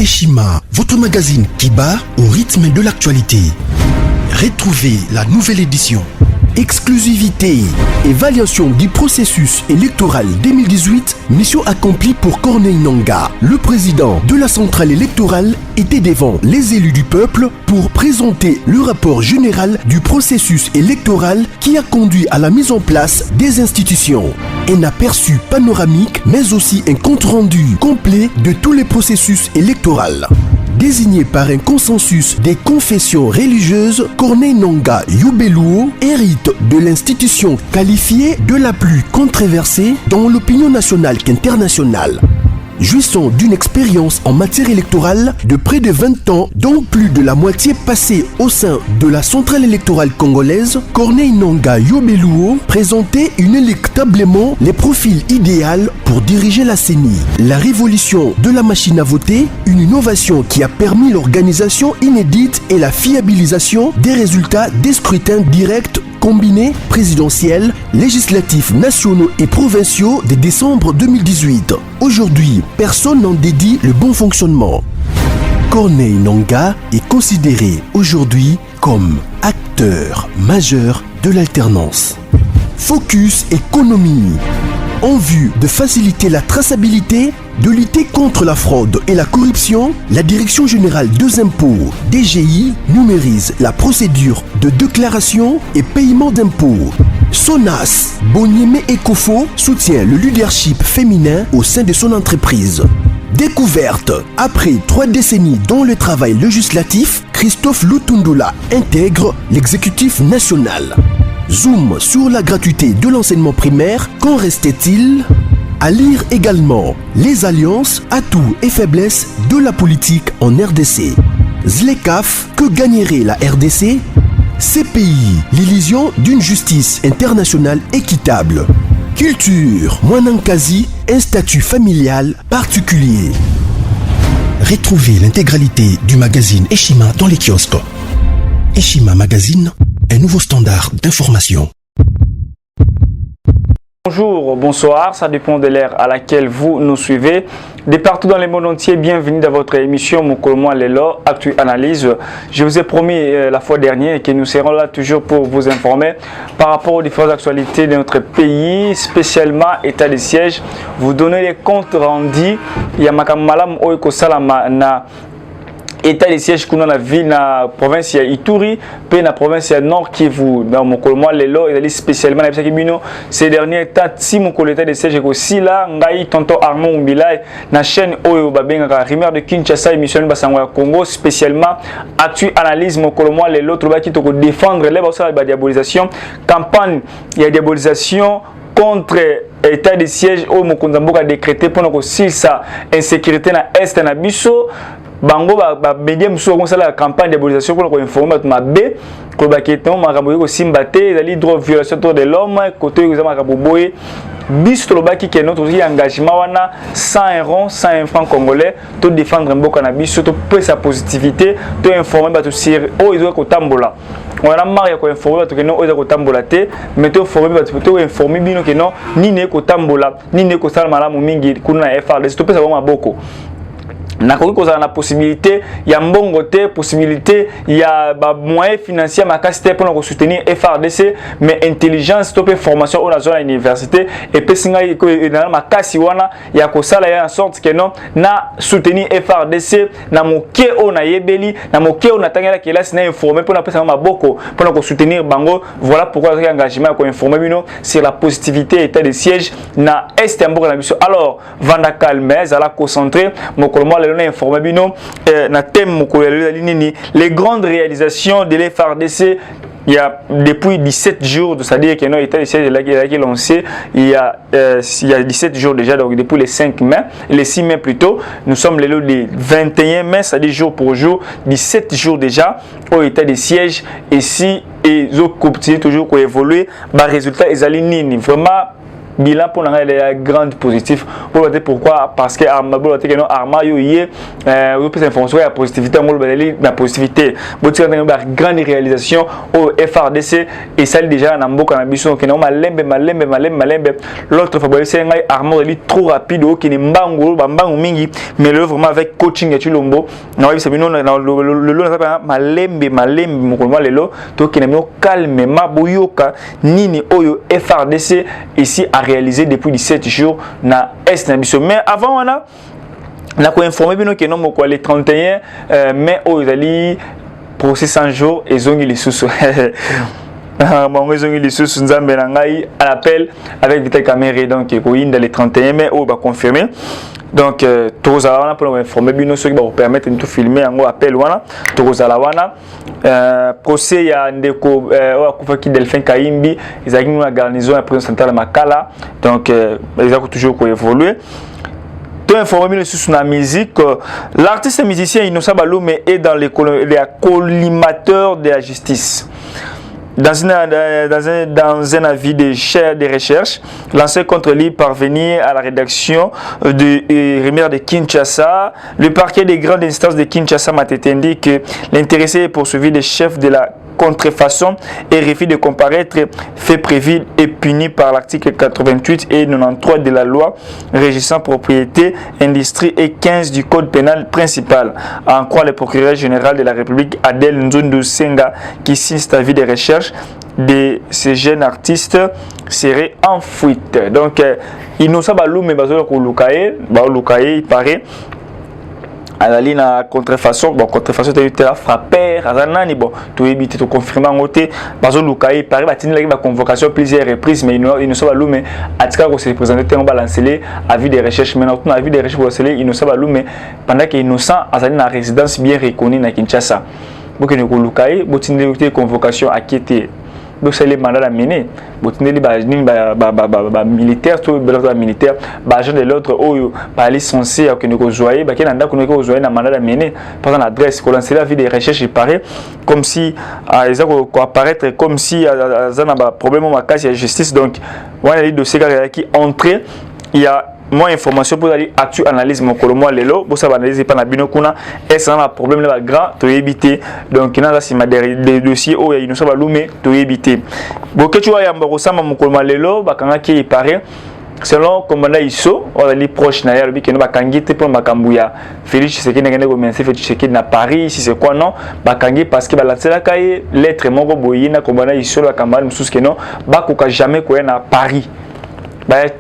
Eshima, votre magazine qui bat au rythme de l'actualité. Retrouvez la nouvelle édition. Exclusivité, évaluation du processus électoral 2018, mission accomplie pour Corneille Nangaa. Le président de la centrale électorale était devant les élus du peuple pour présenter le rapport général du processus électoral qui a conduit à la mise en place des institutions. Un aperçu panoramique, mais aussi un compte-rendu complet de tous les processus électoraux. Désigné par un consensus des confessions religieuses, Corneille Nangaa Yobeluo hérite de l'institution qualifiée de la plus controversée dans l'opinion nationale qu'internationale. Jouissant d'une expérience en matière électorale de près de 20 ans, dont plus de la moitié passée au sein de la centrale électorale congolaise, Corneille Nangaa Yobeluo présentait inéluctablement les profils idéaux pour diriger la CENI. La révolution de la machine à voter, une innovation qui a permis l'organisation inédite et la fiabilisation des résultats des scrutins directs combinés présidentiels, législatifs nationaux et provinciaux de décembre 2018. Aujourd'hui, personne n'en dédie le bon fonctionnement. Corneille Nangaa est considéré aujourd'hui comme acteur majeur de l'alternance. Focus économie. En vue de faciliter la traçabilité, de lutter contre la fraude et la corruption, la Direction générale des impôts, DGI, numérise la procédure de déclaration et paiement d'impôts. Sonas, Bonieme Ekofo soutient le leadership féminin au sein de son entreprise. Découverte. Après 3 décennies dans le travail législatif, Christophe Lutundula intègre l'exécutif national. Zoom sur la gratuité de l'enseignement primaire, qu'en restait-il? À lire également les alliances, atouts et faiblesses de la politique en RDC. Zlekaf, que gagnerait la RDC? CPI, l'illusion d'une justice internationale équitable. Culture, Mwanankazi, un statut familial particulier. Retrouvez l'intégralité du magazine Eshima dans les kiosques. Eshima Magazine, un nouveau standard d'information. Bonjour, bonsoir, ça dépend de l'ère à laquelle vous nous suivez. De partout dans le monde entier, bienvenue dans votre émission Mokolomo Lelo, Actu Analyse. Je vous ai promis la fois dernière que nous serons là toujours pour vous informer par rapport aux différentes actualités de notre pays, spécialement état de siège. Vous donner les comptes rendus. Il y a Makamalam Oiko Salama na état de siège dans la ville, dans la province de Ituri, puis dans la province de Nord Kivu, dans mon Mokolomo Lelo, et spécialement dans ces derniers temps, si mon état de siège est aussi là, Ngai Tonto Armand Umbilay, dans la chaîne Oyo Babenga, Rimer de Kinshasa, émission Basangwa Congo, spécialement Actu Analyse Mokolomo Lelo, trouver qui te défendre les diabolisation, campagne, il y a diabolisation contre état de siège au Mokonzambo a décrété pour nous aussi sa insécurité dans l'Est et dans Bisso. Bango ba médium sur la campagne de diabolisation pour informer ma B ko ba keton makambo ko simbate ezali droit violation de l'homme côté ko makambo boye biso lo ba ki ke notre engagement wana 100 euros 100 francs congolais to défendre mboka na biso to pe sa positivité to informer ba to sir o izo ko tambola on a marre ko informer ba to ke no izo ko tambola te mais to informer ba to informer bino ke no ni ne ko tambola ni ne ko sala malamu mingi kuna FRDC to pe sa ba maboko. Na la possibilité, il y a mbongo te possibilité, il y a moyens financiers makasite pour soutenir FRDC, mais intelligence top formation au la zone université et pesinga na makasi wana ya ko sala ya en sorte que non na soutenir FRDC na moke o na yebeli na moke o na tangela kelasi na informer pour na pesa maboko pour na soutenir bango. Voilà pourquoi l'engagement ko informer bino sur la positivité état de siège na est mboka na biso. Alors vanda calme à la concentrer Mokolomo informé bino na thème les grandes réalisations de l'FRDC. Il y a depuis 17 jours, c'est-à-dire que notre état de siège est lancé il y a 17 jours déjà, donc depuis les 5 mai, les 6 mai plutôt, nous sommes les 21 mai, c'est-à-dire jour pour jour, 17 jours déjà au état de siège, et si ils ont continué toujours à évoluer, bah résultat ils allaient nini vraiment bilan pour nous est grand positif. Pourquoi? Parce que Arma yoye plus information la positivité la positivité. Botika une grande réalisation au FRDC et ça déjà na mboka na biso que malembe l'autre fabrique ngai Arma trop rapide qui ni mbangu mingi mais le vraiment avec coaching et Chilombo na c'est bino le malembe mokolo lelo to qui na calmement boyoka nini oyo FRDC ici a réalisé depuis 17 jours na est na biso. Mais avant on a informé bino que non moko les 31 mai aux ali procès 100 jours et zongi les sous Bango zongi les sous nzambe na ngai à l'appel avec Vital Kamere donc ko inda les 31 mai au ba confirmer. Donc tozala wana pour informer bino ceux qui va permettre de tout filmer en appel wana tozala wana procès ya ndeko akufa ki Delphin Kaimbi ezaki na garnison ya président central Makala donc ils ont toujours ko évoluer. Tout informer bino sur la musique l'artiste musicien Innocent Baloume est dans les collimateurs de la justice. Dans un avis de recherche lancé contre lui parvenir à la rédaction de Rémière de Kinshasa, le parquet des grandes instances de Kinshasa m'a dit que l'intéressé est poursuivi des chefs de la contrefaçon et refus de comparaître fait prévu et puni par l'article 88 et 93 de la loi régissant propriété, industrie et 15 du code pénal principal. En croire le procureur général de la République Adel Nzundu Senga qui signe cet avis de recherche de ces jeunes artistes serait en fuite. Donc Innocent Baloume mais il paraît à la contrefaçon, bon, contrefaçon de la frappeur, azanani bon, tout éviter tout confirmer en côté, bazo lukai, paraît batine la convocation plusieurs reprises, mais il ne soit pas loup, mais à tout cas qu'on s'est présenté, on va lancer avis des recherches, maintenant on a avis des recherches pour lancer, il ne soit pas loup, mais pendant qu'il est innocent, azanani na résidence bien reconnue na Kinshasa, beaucoup de lukai, botine de convocation à qui était. Donc c'est les mandats à mener. Botineli militaire, tout le militaire, agent de l'autre, par licencié, que nous rejoignons, qui n'a pas rejoint un mandat à mener. Par exemple, l'adresse, qu'on lance la vie des recherches, il paraît comme si, ils ont apparaître comme si, il y a un problème en cas de justice. Donc, on a les dossiers qui entrent, il y a moins d'informations pour aller actuer analyse mon colomo lelo pour ça analyser pas na bino kuna et ça un problème là grand to éviter donc il y a si ma des dossiers où il nous ça va lumer to éviter bon que tu vois ya mboko sama mon colomo lelo bakanga qui il paraît selon commandant Iso on a les proches na ya lobi que no bakangi te pour makambuya Félix Tshisekedi ngene ko mense Félix Tshisekedi na Paris si c'est quoi non bakangi parce que balatsela kai lettre moko boyina commandant Iso la campagne mususu que non bakuka jamais ko na Paris.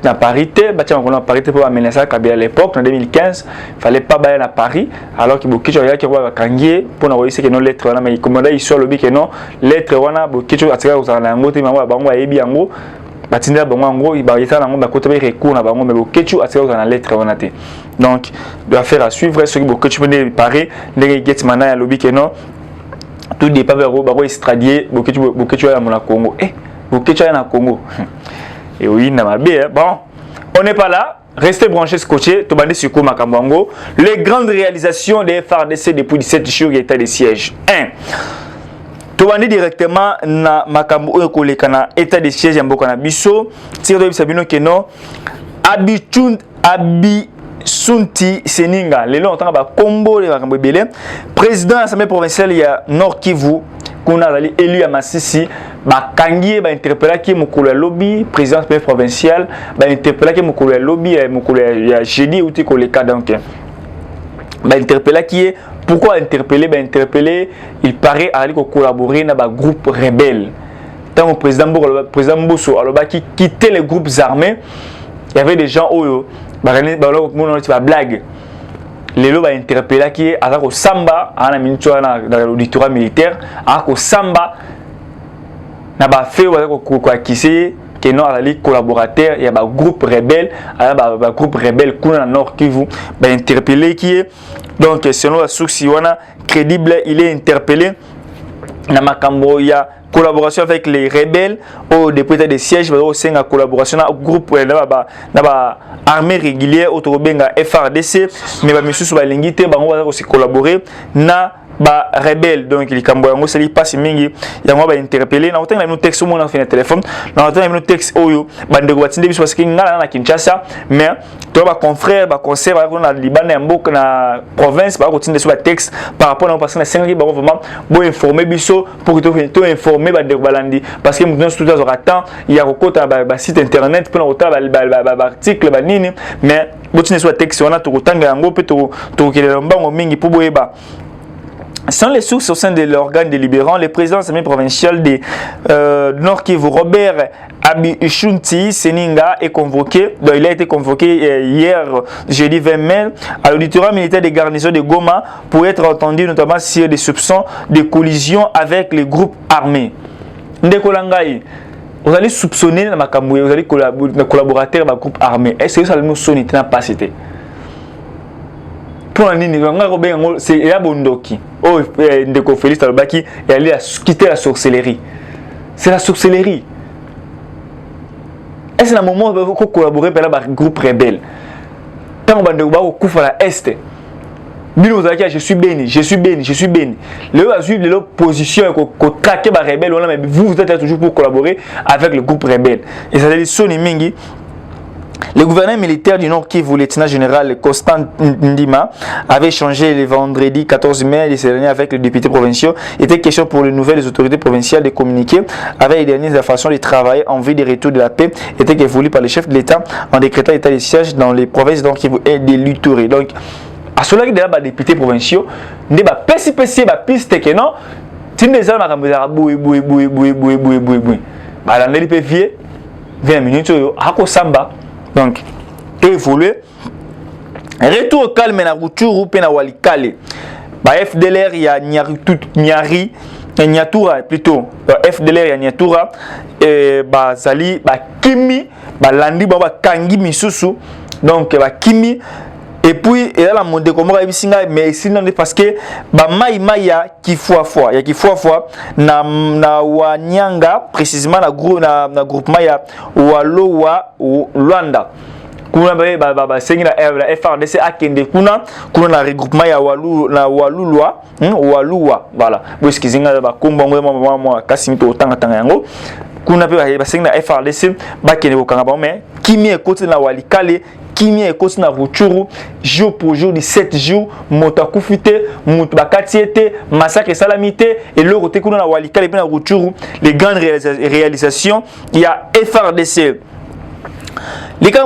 Na parité, on a parité pour amener ça à l'époque, en 2015, il ne fallait pas aller à Paris, alors qu'il y a beaucoup de gens qui ont kangié pour nous voir que nos lettres, mais comme on a ici le que non, lettres, on a beaucoup de gens qui ont angoté, mais on a ébi ango, batinda bango ango, il y a un ango, côté recours na bango, mais beaucoup de gens qui ont lettres, on a été. Donc, de affaire à suivre, ce qui beaucoup de gens qui ont paré, les get mana lobby que non, tout dépend vers eux, extradier, beaucoup de gens à Congo, beaucoup de gens à Congo. Et oui, bon, on n'est pas là. Restez branchés, scotchés. Tobandi Suko Makambango. Les grandes réalisations des FARDC depuis 17 jours état de siège. 1. Tobandi directement na Makambo Kolekana état de siège en Bokana Bisso. Tiro Sabino Keno. Sunti Seninga. Les longs temps Combo les Makambo Belé. Président de l'Assemblée provinciale, il y a Nord Kivu. Qu'on a élu à Massissi, Kangi va interpeller qui est lobby, président provincial, va interpeller qui est lobby, jeudi ou tu es cas donc. Va interpeller qui est pourquoi interpeller, il paraît aller collaborer dans un groupe rebelle. Tant que le président Bosso qui quittait les groupes armés, il y avait des gens où va blague. Les lois interpellés qui est à Samba, à la ministre dans l'auditorat militaire, à Samba, n'a pas fait qui c'est que non à la collaborateur, il y a un groupe rebelle, un groupe rebelle qui est Nord Kivu, interpellé qui est donc selon la source crédible, il est interpellé. Dans Makambo, il y a collaboration avec les rebelles au député de siège au sein de la collaboration au groupe armée régulière au Tobenga FRDC mais monsieur sur l'ingité on va aussi collaborer na ba rebelle donc les camboyango c'est passe mingi yango ba interpeller na otanga no texte mo na fin téléphone na otanga no texte oyo bande ko batinde biso parce que ngala na Kinshasa mais to ba confrère ba conseil ba na Liban na mboka na province ba ko tinde sur ba texte par rapport na parce que na 5 ba vraiment bo informer biso pour que to informer ba de balandi parce que nous tout ça temps il y a kokota ba site internet pour na otala ba article ba nini mais botine sur texte on a to kotanga yango pe to kelela mbango mingi pour boyeba. Sans les sources au sein de l'organe délibérant, le président de l'Assemblée provinciale de Nord Kivu, Robert Abichunti Seninga, est convoqué. Donc, il a été convoqué hier, jeudi 20 mai, à l'auditorat militaire des garnisons de Goma pour être entendu notamment sur des soupçons de collision avec les groupes armés. Ndekolangai, vous allez soupçonner dans ma cambouille, vous allez collaborer avec un groupe armé. Est-ce que ça nous sonne pas cité? Pour la nini, c'est la bondoki. Oh, Ndeko Félix Talobaki est allé quitter la sorcellerie. C'est la sorcellerie. Est-ce un moment où vous collaborez avec un groupe rebelle? Quand on va couper à l'Est, je suis béni, je suis béni, je suis béni. Le suivre l'opposition, qu'on traque les rebelles, mais vous êtes toujours pour collaborer avec le groupe rebelle. Et ça veut dire Sony Mingi. Le gouverneur militaire du Nord Kivu, le lieutenant général Constant Ndima, avait changé le vendredi 14 mai de cette année avec les députés provinciaux. Il était question pour les nouvelles autorités provinciales de communiquer avec les dernières façons de travailler en vue du retour de la paix, était voulu par le chef de l'État en décrétant l'état de siège dans les provinces du Nord Kivu et de l'Ituri. Donc, à cela que les députés provinciaux, ne pas PCPC, piste que non, si les gens ont 20 minutes, à samba. Donc, évoluer. Retour au calme na Rutshuru pe na Walikale. Ba FDLR ya Nyatura plutôt. FDLR ya Nyatura ba zali ba kimi ba landi ba kangi misusu. Donc ba kimi et puis il y a la monde comme bisinga mais sinon parce que ba mai ya kifuafua na wanyanga précisément na groupement ya Walowa Luanda kuna ba sengi na FRDC akende kuna na regroupement ya Waluwa voilà parce que zinga ba kombongo moi kasimito otanga yango kuna pe ba sengi na FRDC ba kende ko kanga ba mais kimi ekoti na Walikale Kimi est continué à Rutshuru jour pour jour, 17 jours, motakufite, motabakatiete, massacre salamité et le côté qu'on a Walikale et bien à Rutshuru, les grandes réalisations, il y a FRDC. Les cas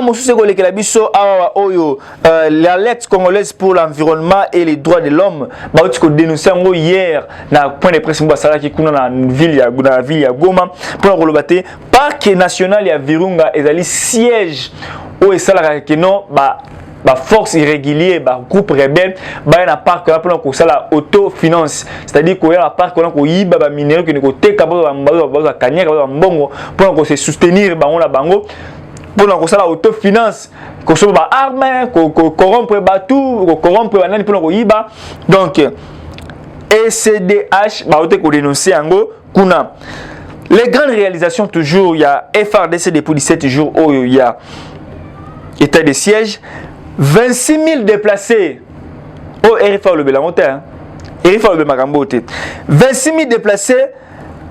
l'alerte congolaise pour l'environnement et les droits de l'homme, dénoncé hier na point de presse qui kuna na ville ya Goma pour le parc national ya Virunga et ali siège où est ça que non force irrégulière groupe rebelle na parc là pour ça la autofinance c'est-à-dire qu'il y a la parc qu'on yiba ba minéraux que ko teka ba kanyaka ba mbongo pour se soutenir bango na bango pour ça la autofinance ko so ba arme ko corrompre tout corrompre banani pour yiba donc ECDH ba ote ko dénoncer ango kuna les grandes réalisations toujours il y a FRDC depuis 17 jours où il y a état de siège 26 000 déplacés au RFA le Bélamote RFA le Magambote 26 000 déplacés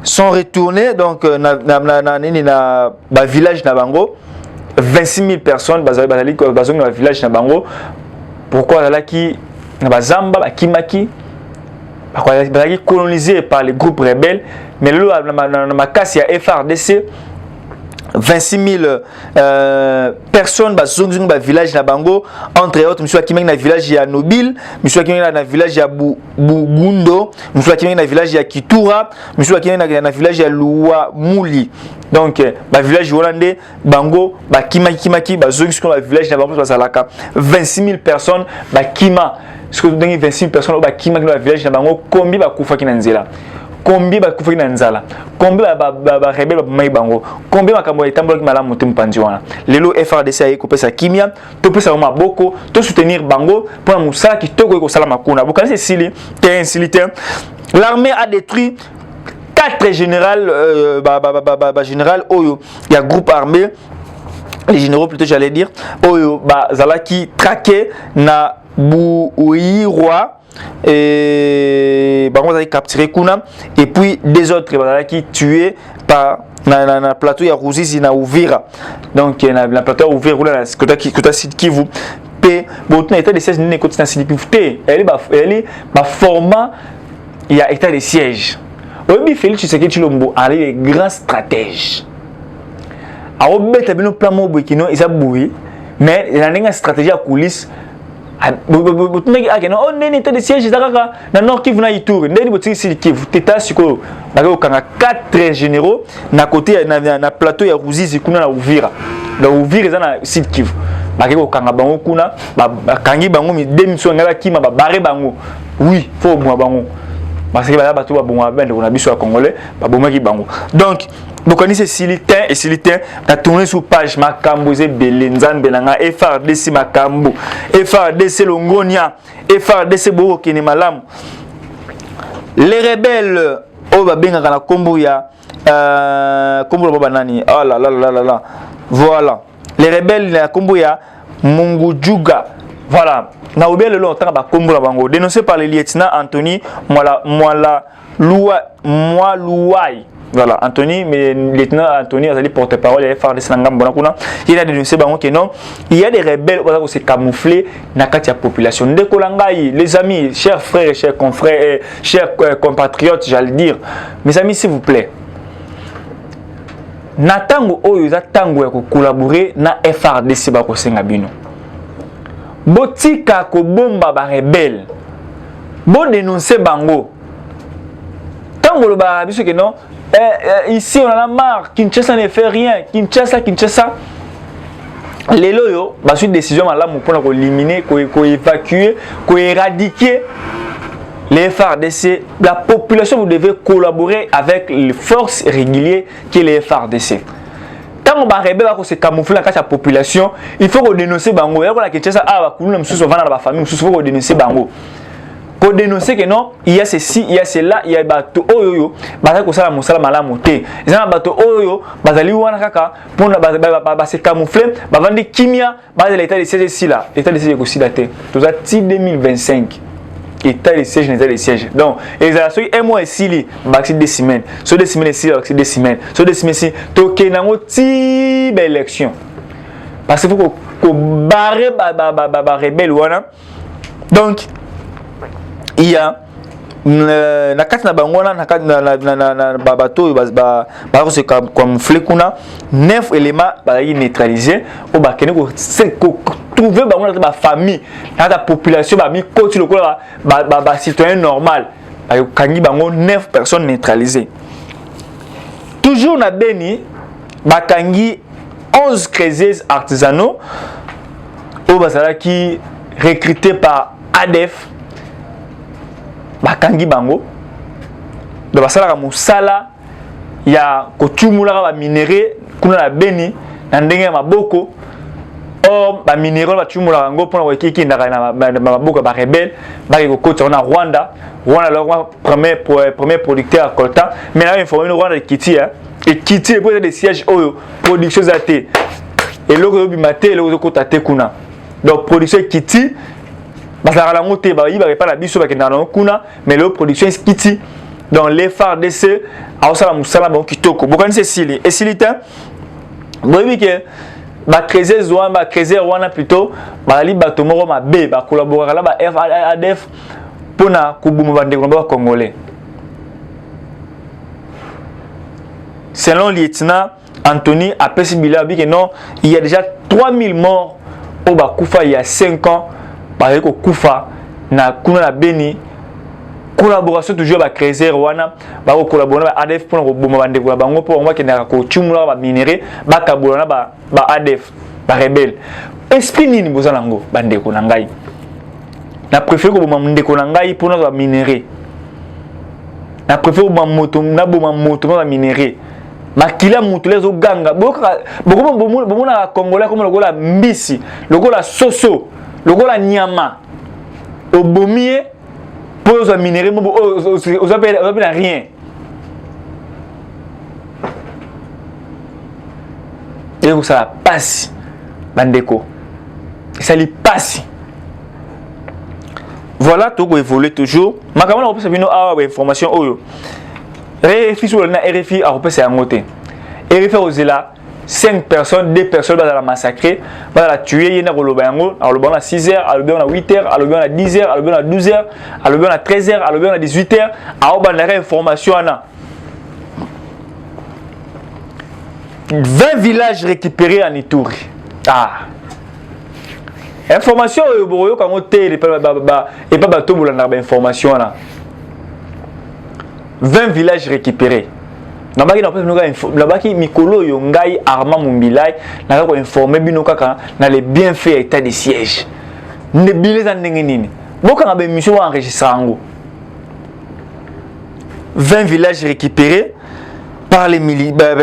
sont retournés donc na village na bango 26 000 personnes dans le village na bango pourquoi là qui na bazamba bakimaki bakaki colonisé par les groupes rebelles mais là na makasi ya FRDC 26 000 personnes bazongzong ba village na bango entre autres monsieur Akimeng na village ya Nobile monsieur Akimeng na village ya Bugundo monsieur Akimeng na village ya Kitura monsieur Akimeng na village ya Luwa Muli donc ba village hollandais bango ba kimaki bazongzong ba village na bango bazalaka 26 000 personnes ba kima ce que donner 26 000 personnes ba kimaki na village na bango kombi ba kufa kinanzela combien ba kufaki na nzala combien ba rebelle ba mai bango combien makambo etambola ki malamu mutu mpanzi wana lelo FRDC ayi kopesa kimia to pesa maboko to soutenir bango pour musala kitoko ko sala makuna bokanisi sili terrain silitaire l'armée a détruit 4 générales général oyo ya groupe armé les généraux plutôt j'allais dire oyo ba zalaki traqué na Bouirwa et bango bazali capturé kuna et puis des autres bazali tués par na plateau ya Ruzizi na Uvira. Donc na plateau ya Uvira là kota Sud Kivu pe bon état de siège ne côté na Sud Kivu té elle ba format il y a état de siège. Obi Félix Tshisekedi Tshilombo est grand stratège. A obeta bino plan mo bokino isa boui mais il y a une stratégie à coulisses. Botunaki akeno on neni état de siège zakaka na Nord Kivu na Ituri ndeni botiki Sud Kivu teta siko bako kanga 4 généraux na côté na plateau ya Ruzizi kuna na Uvira. Na Uvira za na Sud Kivu. Bako kanga bango kuna bakangi bango mi demiso ngala kima ba baré bango. Oui, faut moi bango. Parce que là bato ba bonga bende on a biso à congolais ba bomaki bango. Donc bokani c'est Silitin et Silitin na tourner sur page makambo ze belenzan belanga FRDC makambo FRDC Longonia FRDC Boko Kene Malamu. Les rebelles o ba benga na kombo ya kombo baba nani oh là là là là voilà les rebelles na kombo ya Mungujuga voilà na obé le longtemps ba kombo la bango dénoncé par le lieutenant Anthony Mwaluai. Voilà, Anthony, mais le lieutenant Anthony a dit porte-parole, il a fait des sangam bonakuna. Il a dénoncé que non, il y a des rebelles qui se camouflent dans la population. Les amis, chers frères, chers confrères, chers compatriotes, j'allais dire, mes amis, s'il vous plaît, natango oyo za tango ya collaborer na FRDC ba ko senga bino. Botika ko bomba ba rebelle. Bo dénoncer bango. Tango le ba biso que non. Ici on en a marre, Kinshasa ne fait rien, Kinshasa. Les loyaux, bah suite décision malamu pour éliminer, évacuer, éradiquer les FARDC. La population vous devez collaborer avec les forces régulières qui est les FARDC. Tant on va rebelle se camoufler dans la population, il faut dénoncer bango. Il y a la Kinshasa ah bah nous sommes dans la famille, il faut dénoncer bango. Pour dénoncer que non, il y a ceci, il y a cela, il y a bateau oyoyo, bateau ko sala mosala malamu te. Ils ont bateau oyoyo, bazali wana kaka pour se camoufler, bavandi kimia, base l'état de siège ici là, l'état de siège aussi daté. Tout ça 2025. État de siège, état de siège. Donc, les actions un mois ici li, baxi 2 semaines. Sur 2 semaines ici, baxi 2 semaines. Sur 2 semaines ici, toke nango ti élection. Parce qu'il faut que barrer ba rebelle wana. Donc il y a na kati na bangona na kati na babato ba se camoufler kuna 9 éléments ba neutraliser au ba kene ko trouver bangona ba famille na ta population ba mi koti lokola ba citoyen normal ba kangi bango 9 personnes neutralisées. Toujours na Beni ba kangi 11 crézes artisanaux au basala qui recrutés par ADF bakangi bango de basala ka musala ya kotumula ba minéraux kuna na Beni na ndenge ya maboko o ba minéraux ba tumula bango pona ko kiki ndaka na maboko ba rebelle ba ko kota na Rwanda leur premier producteur à coltan mais là informé Rwanda Kiti et Kiti pour des sièges oyo production zate et loko yo bimate loko ko tate kuna donc production Kiti basala la moté ba yi ba pas la biso ba kenda na kuna mais le production Kiti dans les FARDC a osala musala ba kitoko bokani c'est sili et silita boyebi ke ba crézer wana plutôt ba li bato moko mabe ba collaborer la ba ADF pona kubuma bandeko ba congolais. Selon le lieutenant Anthony Apesibila bi que non, il y a déjà 3000 morts au Bakufa il y a 5 ans par ko kufa na kuna na Beni. Collaboration toujours ba créer wana ba ko collaborer ba ADF pona ko buma bandeko ba bango po ngwa ke na ko chumula ba minéraux ba kabolana ba ADF ba rebelle. Esprit nini bozala ngo bandeko na ngai. Na préféré ko boma ndeko na ngai pona ba minéraux. Na préféré boma moto na boma moto ba minéraux. Makila mutu lezo ganga boko na congolais comme lokola mbisi lokola soso lokola nyama obomie pour os minéraux os appelle rien et vous ça passe bandeko ça lui passe voilà, tout évolue toujours. Ma camarade, on peut savoir information. RFI sur le RFI a repéré un côté. RFI aux là 5 personnes, 2 personnes dans la massacrer, dans la tuer, il y a à 6h, à 8h, à 10h, à 12h, à 13h, à 18h, à la information. 20 villages récupérés en Ituri. Ah! Information, quand on et pas bateau pour l'information. 20 villages récupérés. Nabaki mikolo yo ngai Armand Mumbilai na ko informer bino kaka na les bienfaits état de siège ne bileza ndenge nini boka ngabe mission enregistrer ngo 20 villages récupérés par les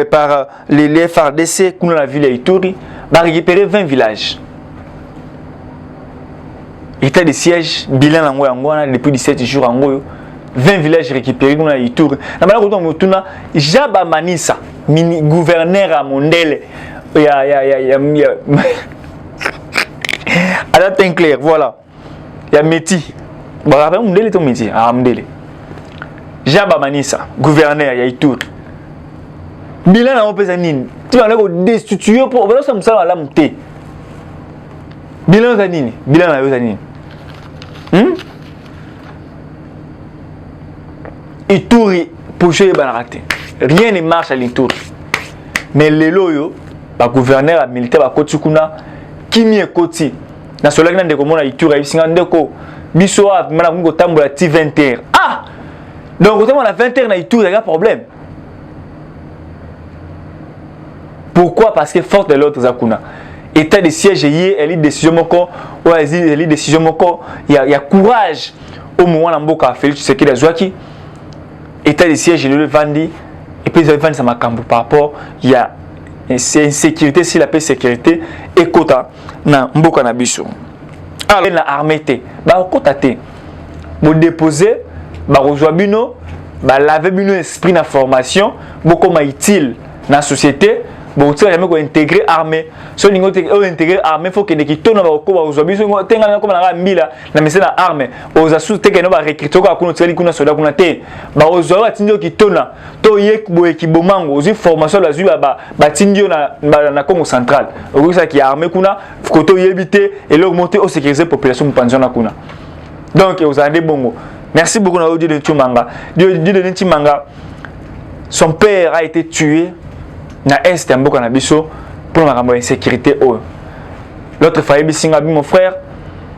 par les FARDC kuna la ville Ituri ba récupérer 20 villages état de siège bilan ngo depuis 17 jours ngo 20 villages récupérés dans Ituri. Na bala ko mutuna Jaba Manisa, mini gouverneur à Mondele. Ya ala clair, voilà. Ya Meti. Ba rappel Mondele ton Meti, ah Mondele. Jaba Manisa, gouverneur ya Ituri. Bilan na opesa nini? Tu vas ko destituer pour voilà ça msala la mté. Bilan za nini? Bilan na yo za nini? Ituri poché banarate. Rien ne marche à l'Ituri. Mais les loyo, le gouverneur militaire ba koti kuna kimi ekoti. Na solaki na komona Ituri ibisinga ndeko biso a mana ko tambola ti 20h. Ah! Donc quand on a 20h na Ituri, il y a un problème. Pourquoi? Parce que force de l'autre zakuna. État de siège hier, elle décision moko, ouais, elle décision moko, il y a courage au moment où Mboka Félix Tshisekedi azwaki. État de siège, je le vendis. Et puis, ils ont vendu ça par rapport. Il y a insécurité, s'il appelle sécurité, et quota. Na mboka na biso. Alors, la armée, bah, quota te. Vous déposez, bah, rejoindre bino, bah, laver bino esprit na formation, beaucoup utile dans la société. Bon, tu vas jamais intégrer l'armée. Si on intégrer l'armée, il faut que les gens aujourd'hui, si on a comme la mila, la mission de l'armée, aux assous, tu vas recruter quoi qu'on ait qu'on a soldat qu'on a té. Bah aujourd'hui, tu dis que tona, to yek boé qui bomango, aux formations la zui bah tindio na Congo central. Au ça qui armée qu'on a, faut que tu y éviter et l'augmenter au sécuriser population pension na qu'on a. Donc aux andés bongo. Merci beaucoup na Dieu de Tumanga. Dieu de Tumanga. Son père a été tué. Na est un beaucoup na biso pour la insécurité. L'autre faille bisinga bi mon frère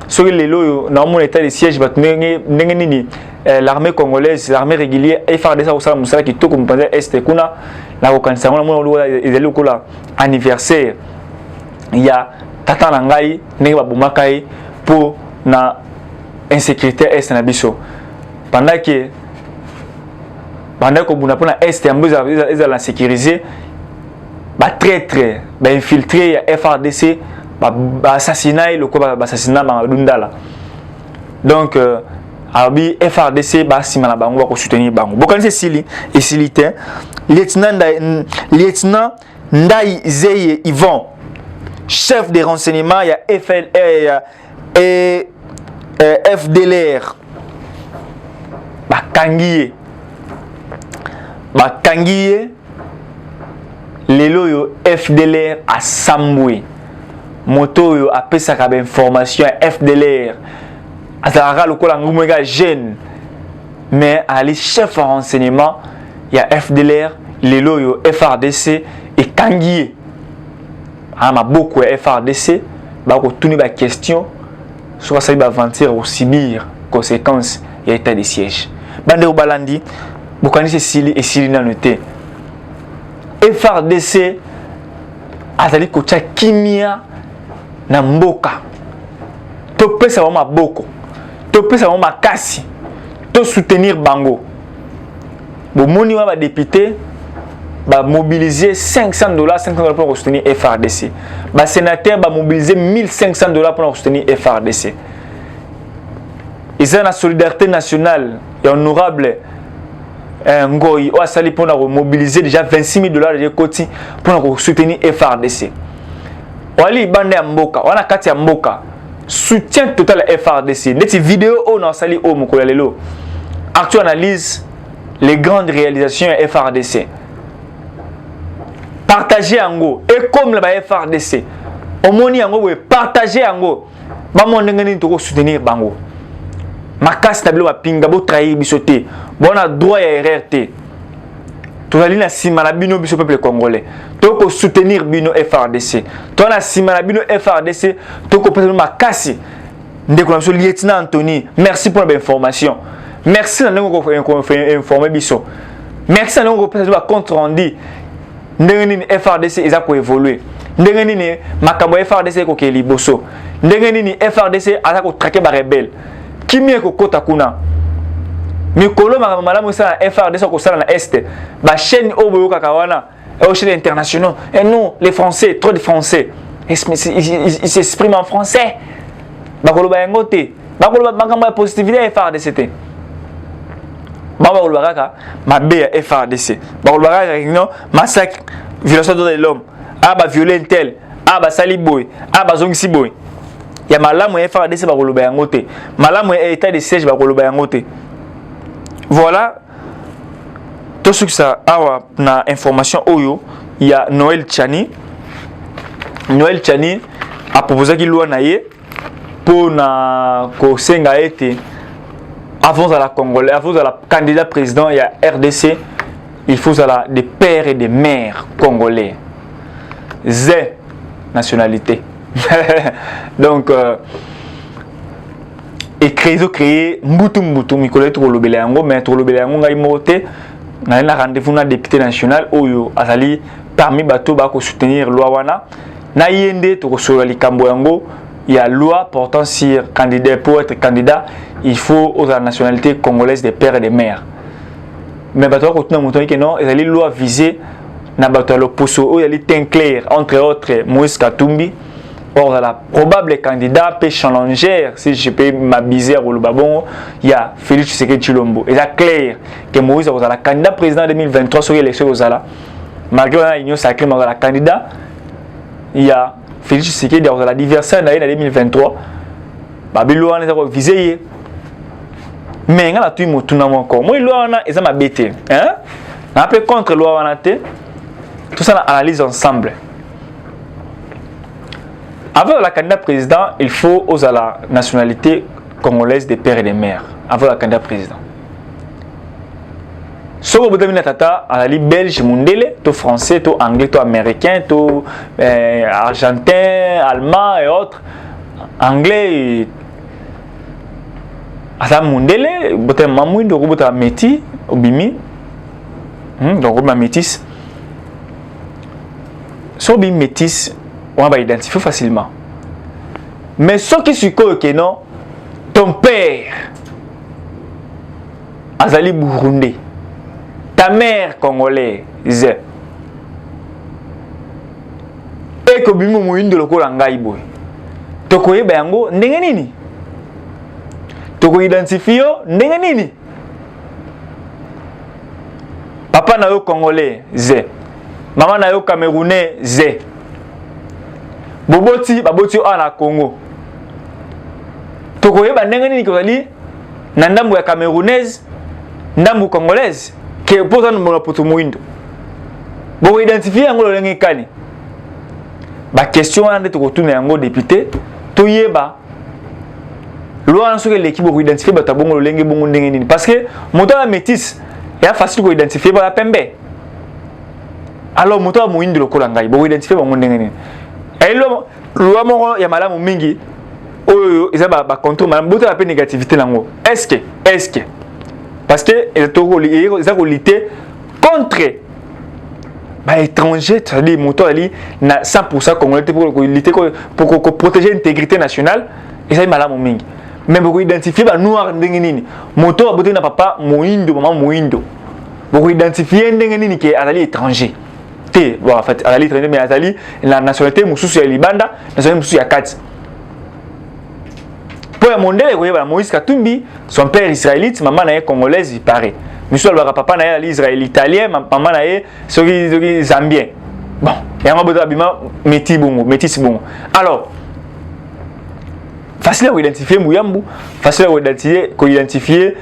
sur les loyo na mon état de siège bat nini l'armée congolaise, l'armée régulière et faire des ça au sala musala qui tout comme penser est kuna la reconnaissance na mon ezeli ko la anniversaire il y a tata na ngai ndenge ba bomakai pour na insécurité est na biso pendant que buna pour na est ambuza la sécuriser ba traître ba infiltré FARDC ba assassinat le quoi ba assassinat ba dundala donc abi FARDC ba simana bango ko soutenir bango bokanise sili et silité lieutenant Ndai Zeye Yvon chef des renseignements il y a FLR et FDLR ba kangiye lelo yo FDLR a Sambwe moto yo apesaka ba information FDLR azara lokola ngumega jeune mais ali chef en renseignement il y a FDLR lelo yo FARDC et kangiye ama beaucoup FARDC ba ko tuni ba question sur ça ba aventure au subir conséquences et état de siège bande balandi bokanisi sili et sili na noté FARDC azali kocha kimia na mboka to pesa wa maboko to pesa wa makasi to soutenir bango bo moni wa ba député ba mobiliser $500 pour soutenir FARDC ba sénateur ba mobiliser $1500 pour soutenir FARDC ils ont la solidarité nationale et honorable Ngoyi ou asali pour mobiliser déjà $26,000 de côté pour soutenir FARDC. Wali bande ya mboka, wana kati ya mboka. soutien total à FRDC. Cette vidéo, on a sali au Mokolalelo. Actu analyse les grandes réalisations à FRDC. Partagez en go. Et comme la FRDC, au moni en go, partagez en go. Bamon n'engani toko soutenir bango. Ma casse tableau à pinga bo trahir bisoté. Bon a droit à RRT. Tu vas lire si malabino biso peuple congolais. Toko soutenir bino FRDC. Tu as si malabino FRDC. Toko peut ma casse. Ndeko monsieur lieutenant Anthony. Merci pour l'information. Merci d'avoir informé biso. Merci d'avoir peut-être compte rendu. Ndengeni FRDC ils a ko évoluer. Ndengeni makambo FRDC ko ke liboso. Ndengeni FRDC a ko traquer ba rebelle. Kimi ko kota kuna. Mikolo malamu sa FRDC ko sala na est. Ba chaîne oboyo kakawana et aux chaînes internationales. Et nous les Français, trop de Français. Ils s'expriment en français. Ba kolo ba ngote. Ba kolo ba makambo positivité FRDC. Baba Olbaraka, ma B FRDC. Baba Olbaraka, non, massacre, violation de l'homme. Ah, bah, violer tel. Ah, bah, saliboy. Ah, bah, zongsi boy. Il y a malamu FRDC, bah, Olobaya ngote. Malamu état de siège, bah, Olobaya ngote. Voilà. Tout ce que ça a na information oyo, il y a Noël Tchani. Noël Tchani a proposé qu'il loue naïe pour na ko senga été. Avant à la Congolais, avant à la candidat président, il y a RDC, il faut des pères et des mères congolais. Z nationalité. Donc, et créer Mbutu, il connaît trop le Béléango, mais trop le Béléango, il y a rendez-vous dans député national, Oyo, Azali, parmi bateaux, Bako soutenir Loawana, na yende, to sur les Kamboyango. Il y a loi portant sur candidat pour être candidat, il faut aux nationalités congolaises des pères et des mères. Mais bateau continue à montrer que non, il y a une loi visée na bateau l'opposo, il y a une clair entre autres Moïse Katumbi. Or la probable candidat peut challenger si je peux m'abiser au Lubabon, il y a Félix Tshisekedi Tshilombo. Il est clair que Moïse est la candidat président 2023 sur l'élection aux Ala. Malgré l'union sacrée, mais la candidat, il y a Félix Tshisekedi dans l'anniversaire de l'année 2023, Babylon a visé. Mais il y a tout le monde encore. Moi, il y a bêté. On a contre loi tout ça, on analyse ensemble. Avant la candidat président, il faut aux la nationalité congolaise des pères et des mères. Avant la candidat président. Si vous avez un belge, tout français, tout anglais, tout américain, tout argentin, allemand et autres, anglais, asa mundele, bote mamouindo, bote métis, obimi, donc on métis. Si on métis, on va identifier facilement. Mais ce qui est que non, ton père, azali burundais. Ta mère congolaise et que bimo moyindo lokola ngai boy toko yeba yango ndenge nini toko identifier ndenge nini papa na yo congolais maman na yo camerounais baboti na Congo toko yeba ndenge nini kozali na ndambo ya camerounaise ndambo congolaise que pour nous mon poto moindo bon identifier yango lolenge kani ba question ande to retourner yango député to yeba loi en ce que l'équipe pour identifier ba tabongo lolenge bongo ndenge nini parce que moto la métis est facile pour identifier ba pembe alors moto la moindo lokola ngai bon identifier bongo ndenge nini et loi moko ya malamu mingi oyo eza ba contrôle malamu boto la pe négativité lango est-ce que parce que ils ont lutté contre les étrangers, c'est-à-dire les 100% congolais pour lutter pour protéger l'intégrité nationale. Et ça est malade, mais pour identifier les noirs, moto a na papa moindo, maman moindo. Pour identifier les qui est étranger. En fait, à l'étranger, mais à la nationalité, Moussou est Libanda, la nationalité Moussou est Kats. Pour le monde, Moïse Katumbi, son père israélite, maman est congolaise, il paraît. Monsieur le papa est israélien italien, maman est zambien. Bon, il y a un peu de métis bon. Alors, Facile à identifier Mouyambu, facile à identifier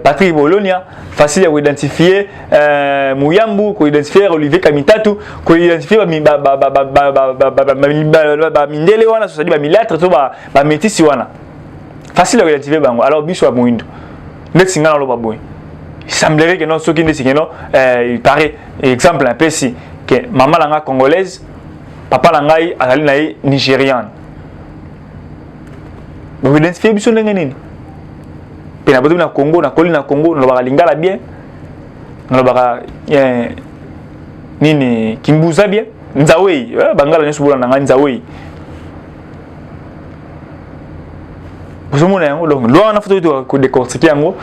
Patrick Bolonia, facile à identifier Mouyambu, à identifier Olivier Kamitatu, à identifier Mindele wana, c'est-à-dire Milatre, Métis wana. Facile à identifier Bango. Alors biso à Mouindo. Net singa na lo baboy. Il semblerait que non ceux qui ne disent non, il paraît exemple un peu si que maman langa congolaise, papa langa azali na nigériane. Donc identifier biso ndenge nini? Pena boto na Congo, na Koli na Congo, na ba lingala bien. Na ba nini Kimbuza bien. Nzawei, bangala nyeso bola na Nzawei. Vous avez donc loi on a fait de décortiquer en gros.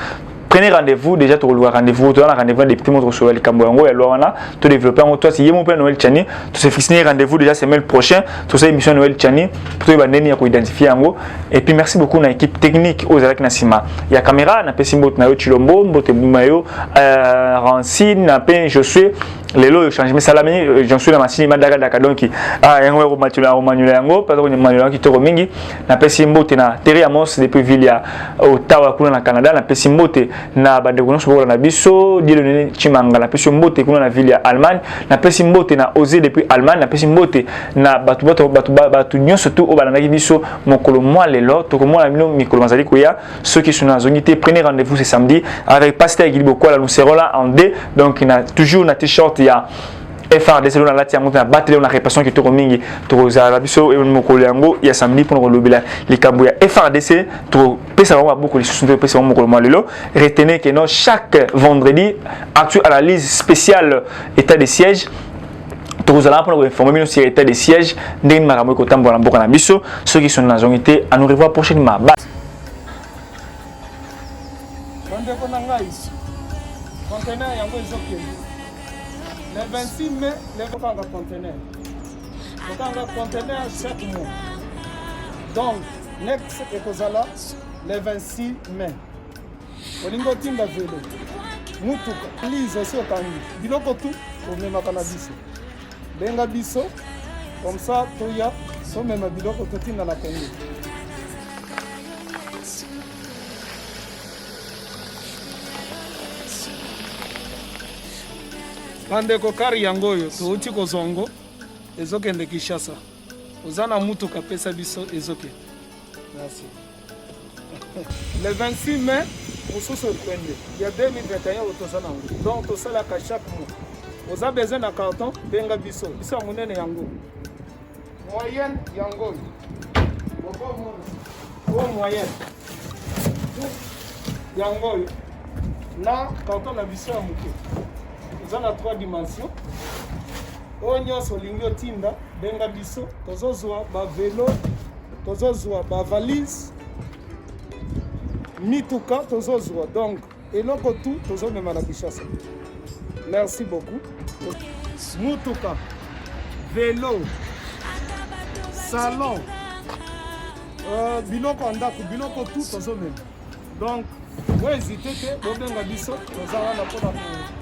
Prenez rendez-vous déjà pour le rendez-vous, tu as rendez-vous des petits mots sur le Cambouango et loi on a tout développer en toi si mon père Noël Chani, tu sais fixer rendez-vous déjà semaine prochaine, tout ça émission Noël Chani pour te banner à identifier en gros. Et puis merci beaucoup à l'équipe technique aux Alak Nassima. Il y a caméra, na pesimbo na yo Chilombo, mbote bumayo, Rancine, na pen je suis lelo changement salami, j'en suis la machine madaga dakadon qui yango ko matula romanula yango, pas ko manula qui to mingi, na pesimbo te na Terry Amos depuis Villa Ottawa kuna na Canada, na pesimbo te na bandeko nyonso na biso dilonene chimanga na pesi mbote kuna na ville ya Allemagne na pesi mbote na Osé depuis Allemagne na pesi mbote na batu nyonso tout o balandaki biso mokolo mwa lelo to ko mwa bino mikolo mazali koya ceux qui sont na zongité prenez rendez-vous ce samedi avec pasteur Guilbo Kola nous serons là en D donc il a toujours na t-shirt il y a FRDC na lati yango na battle na répression qui to mingi to za biso e mokolo yango ya samedi pour lobela likambo ya FRDC to pesa vraiment beaucoup les sous pesa mokolo malelo retenez que non chaque vendredi actu analyse spéciale état de siège tous allons pour informer sur l'état de siège ndenge makambo ko tambola mboka na biso ceux qui sont dans la zone été à nous revoir prochainement. Le 26 mai, les conteneurs. Conteneur chaque mois. Donc, next ekozala le 26 mai. Olingo tinda velo. Mutuka. Lise aussi au Kani. Biloko tout, on met ma cannabis. Benga biso. Comme ça, toya, so même biloko tout tinda la Congo. Bandeko kari yango oyo touti kozongo ezokende Kinshasa ozana mutuka pesa biso ezoke. Merci. Le 26 mai mosusu ekwende ya 2021 otozana ngo donc tosalaka chaque mois oza besoin na carton benga biso biso monene yango moyenne yango o moyenne yango na carton na biso ya moke dans 3 dimensions. Onyo solingo tinda benga biso tozozwa ba vélo tozozwa ba valise mituka tozozwa donc eloko tout tozomema na Kinshasa. Merci beaucoup. Mutuka vélo salon biloko ndako biloko tout tozomema donc vous hésitez que bobenga biso tozala na pona